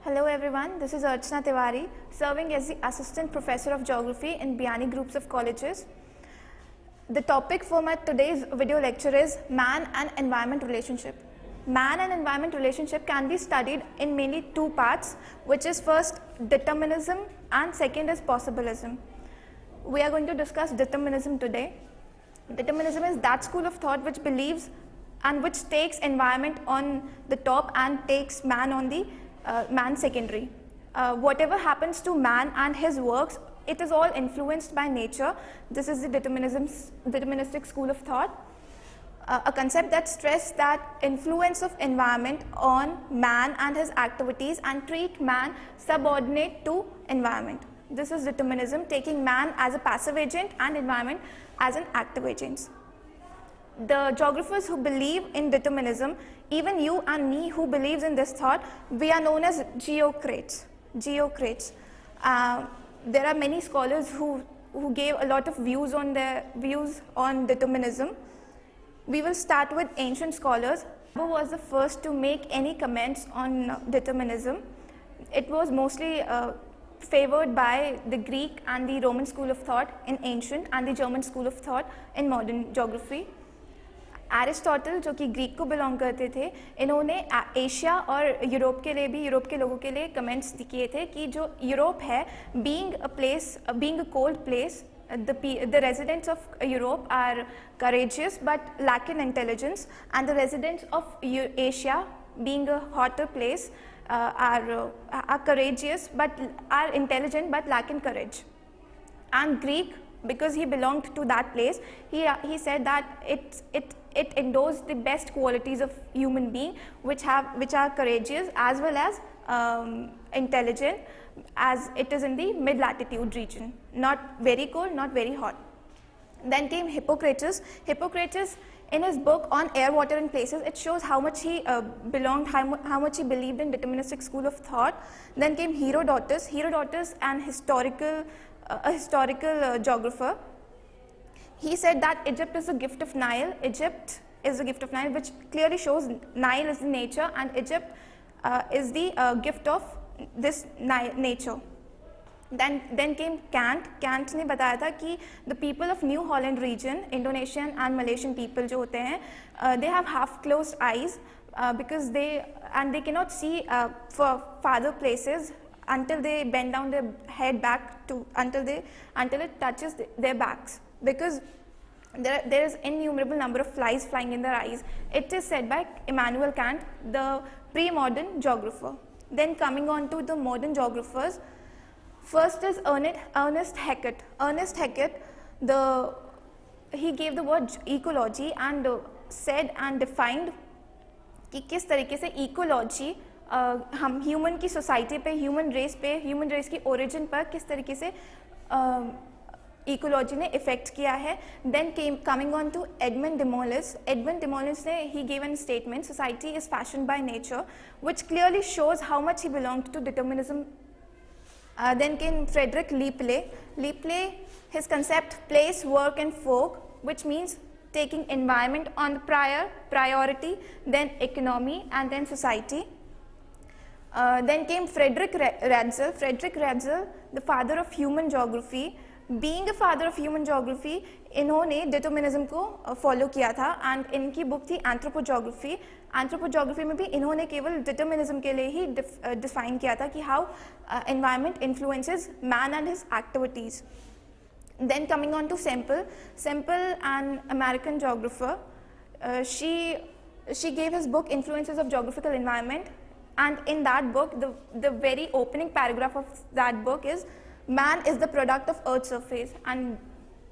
Hello everyone, this is Archana Tiwari, serving as the Assistant Professor of Geography in Biani Groups of Colleges. The topic for my today's video lecture is Man and Environment Relationship. Man and environment relationship can be studied in mainly two parts, which is first determinism and second is possibilism. We are going to discuss determinism today. Determinism is that school of thought which believes and which takes environment on the top and takes man on the man secondary. Whatever happens to man and his works, it is all influenced by nature. This is the deterministic school of thought. A concept that stresses that influence of environment on man and his activities and treat man subordinate to environment. This is determinism, taking man as a passive agent and environment as an active agent. The geographers who believe in determinism, even you and me who believes in this thought, we are known as geocrates. There are many scholars who gave a lot of views on determinism. We will start with ancient scholars. Who was the first to make any comments on determinism? It was mostly favored by the Greek and the Roman school of thought in ancient and the German school of thought in modern geography. Aristotle जो कि Greek को belong करते थे, इन्होंने Asia और Europe के लिए भी यूरोप के लोगों के लिए कमेंट्स किए थे कि जो यूरोप है being a cold place, the residents of Europe are courageous but lack in intelligence, and the residents of Asia, being a hotter place, are courageous but are intelligent but lack in courage. And Greek, because he belonged to that place, he said that it endorsed the best qualities of human being, which are courageous as well as intelligent, as it is in the mid latitude region, not very cold, not very hot. Then came Hippocrates. Hippocrates, in his book on air, water and places, it shows how much he how much he believed in deterministic school of thought. Then came Herodotus. Herodotus, a historical geographer. He said that Egypt is a gift of Nile. Egypt is a gift of Nile, which clearly shows Nile is the nature and Egypt is the gift of this nature. Then came Kant. Kant ने बताया था कि the people of New Holland region, Indonesian and Malaysian people जो होते हैं, they have half closed eyes because they cannot see for farther places until they bend down their head back to until it touches their backs, because there is innumerable number of flies flying in their eyes. It is said by Immanuel Kant, the pre-modern geographer. Then coming on to the modern geographers, first is Ernest Haeckel. Ernest Haeckel, he gave the word ecology and said and defined कि किस तरीके से ecology हम human की society पे, human race की origin पर किस तरीके से इकोलॉजी ने इफेक्ट किया है. Then coming on to Edmond Demolins. Edmond Demolins ने he give an statement, society is fashioned by nature, which clearly shows how much he belonged to determinism. Then came Frederick Lepley. Lepley, his concept place, work and folk, which means taking environment on priority, then economy and then society. Then came Frederick Ratzel. Frederick Ratzel, the father of human geography. Being a father of human geography, इन्होंने determinism को follow किया था, and इनकी book थी anthropogeography. Anthropogeography में भी इन्होंने केवल determinism के लिए ही define किया था कि how environment influences man and his activities. Then coming on to Semple. Semple, an American geographer, she gave his book Influences of Geographical Environment, and in that book, the very opening paragraph of that book is, man is the product of Earth's surface, and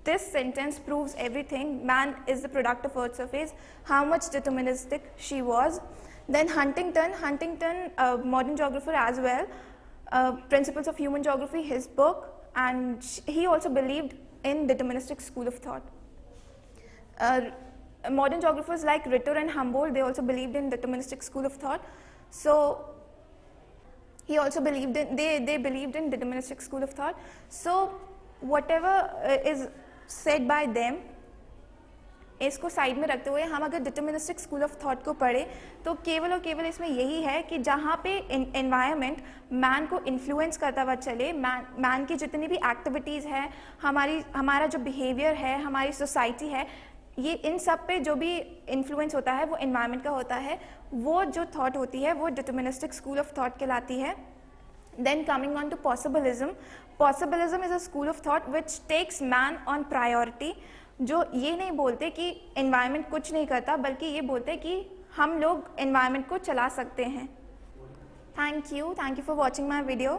this sentence proves everything. Man is the product of Earth's surface, how much deterministic she was. Then Huntington, a modern geographer as well, Principles of Human Geography, his book, and he also believed in deterministic school of thought. Modern geographers like Ritter and Humboldt, they also believed in deterministic school of thought. So he also believed in, they believed in deterministic school of thought. So whatever is said by them, इसको side में रखते हुए हम अगर deterministic school of thought को पढ़े तो केवल और केवल इसमें यही है कि जहाँ पे एनवायरनमेंट मैन को इन्फ्लुएंस करता हुआ चले, मैन की जितनी भी एक्टिविटीज़ है, हमारा जो बिहेवियर है, हमारी सोसाइटी है, ये इन सब पे जो भी इन्फ्लुएंस होता है वो एनवायरनमेंट का होता है, वो जो थॉट होती है वो डिटर्मिनिस्टिक स्कूल ऑफ थॉट कहलाती है। Then coming on to possibilism, possibilism is a school of thought which takes man on priority, जो ये नहीं बोलते कि environment कुछ नहीं करता, बल्कि ये बोलते कि हम लोग environment को चला सकते हैं। Thank you for watching my video.